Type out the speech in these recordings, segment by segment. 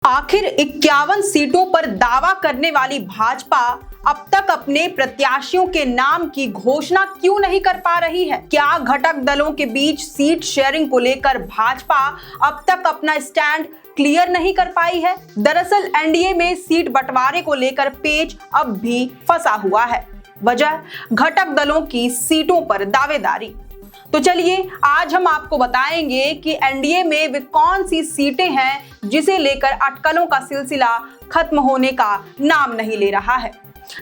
आखिर 51 सीटों पर दावा करने वाली भाजपा अब तक अपने प्रत्याशियों के नाम की घोषणा क्यों नहीं कर पा रही है? क्या घटक दलों के बीच सीट शेयरिंग को लेकर भाजपा अब तक अपना स्टैंड क्लियर नहीं कर पाई है? दरअसल एनडीए में सीट बंटवारे को लेकर पेच अब भी फंसा हुआ है। वजह घटक दलों की सीटों पर दावेदारी। तो चलिए आज हम आपको बताएंगे कि एनडीए में वे कौन सी सीटें हैं जिसे लेकर अटकलों का सिलसिला खत्म होने का नाम नहीं ले रहा है।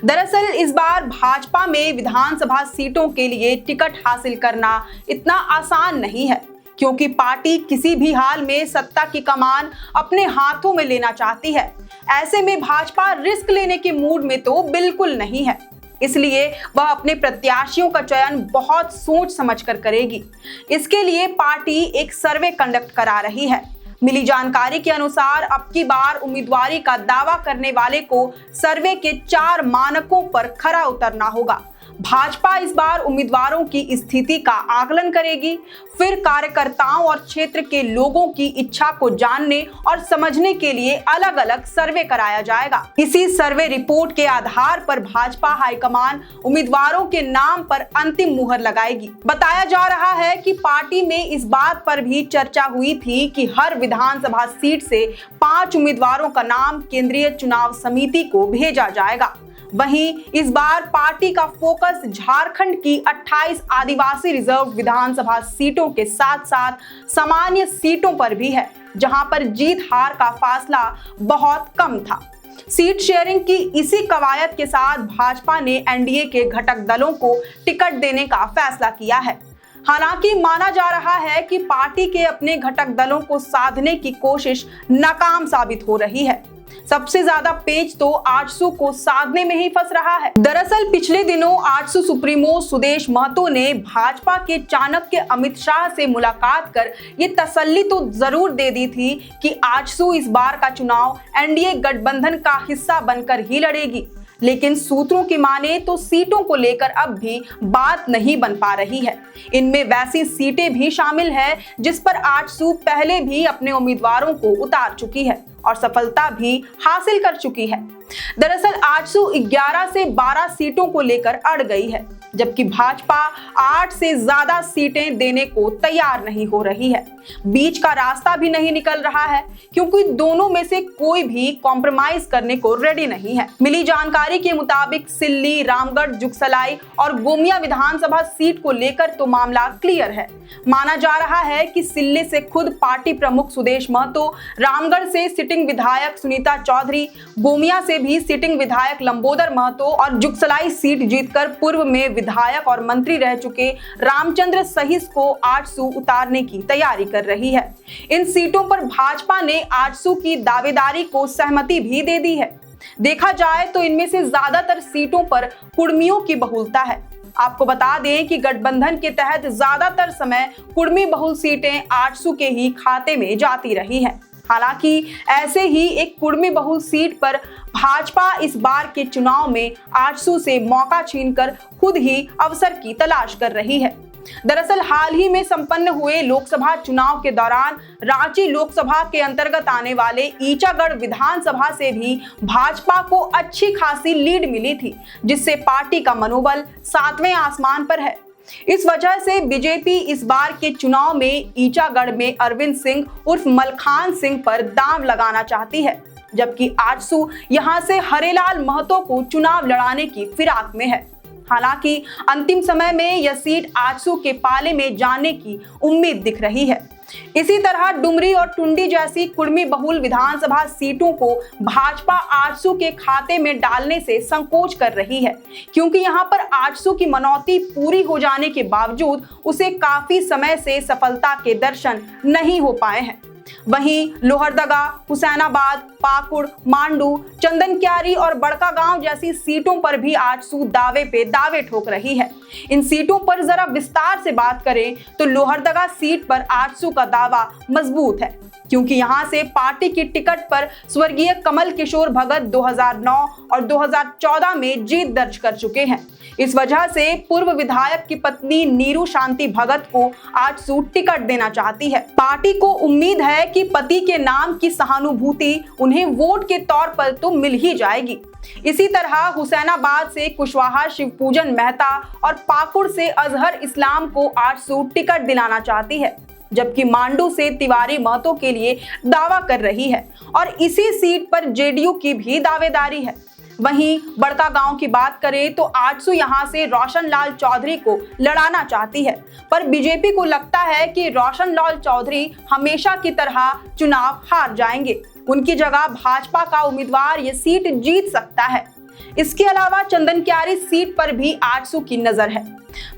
दरअसल इस बार भाजपा में विधानसभा सीटों के लिए टिकट हासिल करना इतना आसान नहीं है, क्योंकि पार्टी किसी भी हाल में सत्ता की कमान अपने हाथों में लेना चाहती है। ऐसे में भाजपा रिस्क लेने के मूड में तो बिल्कुल नहीं है, इसलिए वह अपने प्रत्याशियों का चयन बहुत सोच समझकर करेगी। इसके लिए पार्टी एक सर्वे कंडक्ट करा रही है। मिली जानकारी के अनुसार अब की बार उम्मीदवारी का दावा करने वाले को सर्वे के 4 मानकों पर खरा उतरना होगा। भाजपा इस बार उम्मीदवारों की स्थिति का आकलन करेगी, फिर कार्यकर्ताओं और क्षेत्र के लोगों की इच्छा को जानने और समझने के लिए अलग अलग सर्वे कराया जाएगा। इसी सर्वे रिपोर्ट के आधार पर भाजपा हाईकमान उम्मीदवारों के नाम पर अंतिम मुहर लगाएगी। बताया जा रहा है कि पार्टी में इस बात पर भी चर्चा हुई थी कि हर विधानसभा सीट से 5 उम्मीदवारों का नाम केंद्रीय चुनाव समिति को भेजा जाएगा। वहीं इस बार पार्टी का फोकस झारखंड की 28 आदिवासी रिजर्व विधानसभा सीटों के साथ साथ सामान्य सीटों पर भी है, जहां पर जीत हार का फासला बहुत कम था। सीट शेयरिंग की इसी कवायद के साथ भाजपा ने एनडीए के घटक दलों को टिकट देने का फैसला किया है। हालांकि माना जा रहा है कि पार्टी के अपने घटक दलों को साधने की कोशिश नाकाम साबित हो रही है। सबसे ज्यादा पेच तो आजसू को साधने में ही फंस रहा है। दरअसल पिछले दिनों आजसू सुप्रीमो सुदेश महतो ने भाजपा के चाणक्य अमित शाह से मुलाकात कर ये तसल्ली तो जरूर दे दी थी कि आजसू इस बार का चुनाव एनडीए गठबंधन का हिस्सा बनकर ही लड़ेगी। लेकिन सूत्रों की माने तो सीटों को लेकर अब भी बात नहीं बन पा रही है। इनमें वैसी सीटें भी शामिल हैं जिस पर आजसू पहले भी अपने उम्मीदवारों को उतार चुकी है और सफलता भी हासिल कर चुकी है। दरअसल आजसू 11 से 12 सीटों को लेकर अड़ गई है, जबकि भाजपा 8 से ज्यादा सीटें देने को तैयार नहीं हो रही है। बीच का रास्ता भी नहीं निकल रहा है, क्योंकि दोनों में से कोई भी कॉम्प्रोमाइज करने को रेडी नहीं है। मिली जानकारी के मुताबिक सिल्ली, रामगढ़, जुगसलाई और गोमिया विधानसभा सीट को लेकर तो मामला क्लियर है। माना जा रहा है कि सिल्ली से खुद पार्टी प्रमुख सुदेश महतो, रामगढ़ से सिटिंग विधायक सुनीता चौधरी, गोमिया से भी सिटिंग विधायक लंबोदर महतो और जुगसलाई सीट जीतकर पूर्व में विधायक और मंत्री रह चुके रामचंद्र सहिस को आजसू उतारने की तैयारी कर रही है। इन सीटों पर भाजपा ने आजसू की दावेदारी को सहमति भी दे दी है। देखा जाए तो इनमें से ज्यादातर सीटों पर कुर्मियों की बहुलता है। आपको बता दें कि गठबंधन के तहत ज्यादातर समय कुर्मी बहुल सीटें आजसू के ही खाते में जाती रही हैं। हालांकि ऐसे ही एक कुर्मी बहुल सीट पर भाजपा इस बार के चुनाव में आजसू से मौका छीनकर खुद ही अवसर की तलाश कर रही है। दरअसल हाल ही में संपन्न हुए लोकसभा चुनाव के दौरान रांची लोकसभा के अंतर्गत आने वाले ईचागढ़ विधानसभा से भी भाजपा को अच्छी खासी लीड मिली थी, जिससे पार्टी का मनोबल 7वें आसमान पर है। इस वजह से बीजेपी इस बार के चुनाव में ईचागढ़ में अरविंद सिंह उर्फ मलखान सिंह पर दांव लगाना चाहती है, जबकि आजसू यहां से हरेलाल महतो को चुनाव लड़ाने की फिराक में है। हालांकि अंतिम समय में यह सीट आजसू के पाले में जाने की उम्मीद दिख रही है। इसी तरह डुमरी और टुंडी जैसी कुर्मी बहुल विधानसभा सीटों को भाजपा आजसू के खाते में डालने से संकोच कर रही है, क्योंकि यहां पर आजसू की मनौती पूरी हो जाने के बावजूद उसे काफी समय से सफलता के दर्शन नहीं हो पाए हैं। वहीं लोहरदगा, हुसैनाबाद, पाकुड़, मांडू, चंदनक्यारी और बड़कागांव जैसी सीटों पर भी आजसू दावे पे दावे ठोक रही है। इन सीटों पर जरा विस्तार से बात करें तो लोहरदगा सीट पर आजसू का दावा मजबूत है। क्योंकि यहां से पार्टी की टिकट पर स्वर्गीय कमल किशोर भगत 2009 और 2014 में जीत दर्ज कर चुके हैं। इस वजह से पूर्व विधायक की पत्नी नीरू शांति भगत को आजसू टिकट देना चाहती है। पार्टी को उम्मीद है कि पति के नाम की सहानुभूति उन्हें वोट के तौर पर तो मिल ही जाएगी। इसी तरह हुसैनाबाद से कुशवाहा शिवपूजन मेहता और पाकुड़ से अजहर इस्लाम को आजसू टिकट दिलाना चाहती है, जबकि मांडू से तिवारी महतो के लिए दावा कर रही है और इसी सीट पर जेडीयू की भी दावेदारी है। वहीं बड़कागांव की बात करें तो आजसू यहां से रोशन लाल चौधरी को लड़ाना चाहती है, पर बीजेपी को लगता है कि रोशन लाल चौधरी हमेशा की तरह चुनाव हार जाएंगे। उनकी जगह भाजपा का उम्मीदवार ये सीट जीत सकता है। इसके अलावा चंदनक्यारी सीट पर भी आजसू की नजर है।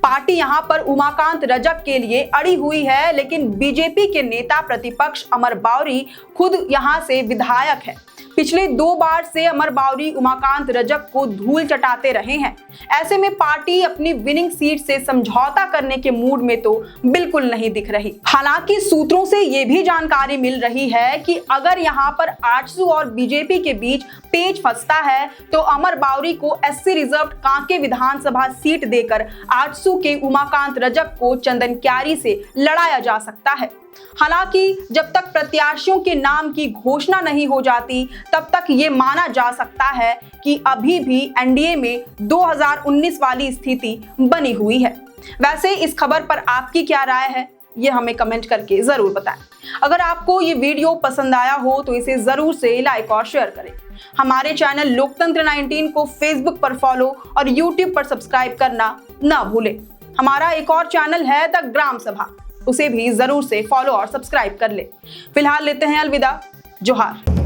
पार्टी यहां पर उमाकांत रजक के लिए अड़ी हुई है, लेकिन बीजेपी के नेता प्रतिपक्ष अमर बावरी खुद यहां से विधायक है। पिछले 2 बार से अमर बावरी उमाकांत रजक को धूल चटाते रहे हैं। ऐसे में पार्टी अपनी विनिंग सीट से समझौता करने के मूड में तो बिल्कुल नहीं दिख रही। हालांकि सूत्रों से ये भी जानकारी मिल रही है कि अगर यहां पर आजसू और बीजेपी के बीच पेच फंसता है तो अमर बावरी को एससी रिजर्व कांके विधानसभा सीट देकर आजसू के उमाकांत रजक को चंदनक्यारी से लड़ाया जा सकता है। हालांकि जब तक प्रत्याशियों के नाम की घोषणा नहीं हो जाती, तब तक ये माना जा सकता है कि अभी भी एनडीए में 2019 वाली स्थिति बनी हुई है। वैसे इस खबर पर आपकी क्या राय है, ये हमें कमेंट करके जरूर बताएं। अगर आपको ये वीडियो पसंद आया हो तो इसे जरूर से लाइक और शेयर करें। हमारे चैनल लोकतंत्र 19 को फेसबुक पर फॉलो और यूट्यूब पर सब्सक्राइब करना ना भूलें। हमारा एक और चैनल है द ग्राम सभा, उसे भी जरूर से फॉलो और सब्सक्राइब कर ले। फिलहाल लेते हैं अलविदा। जोहार।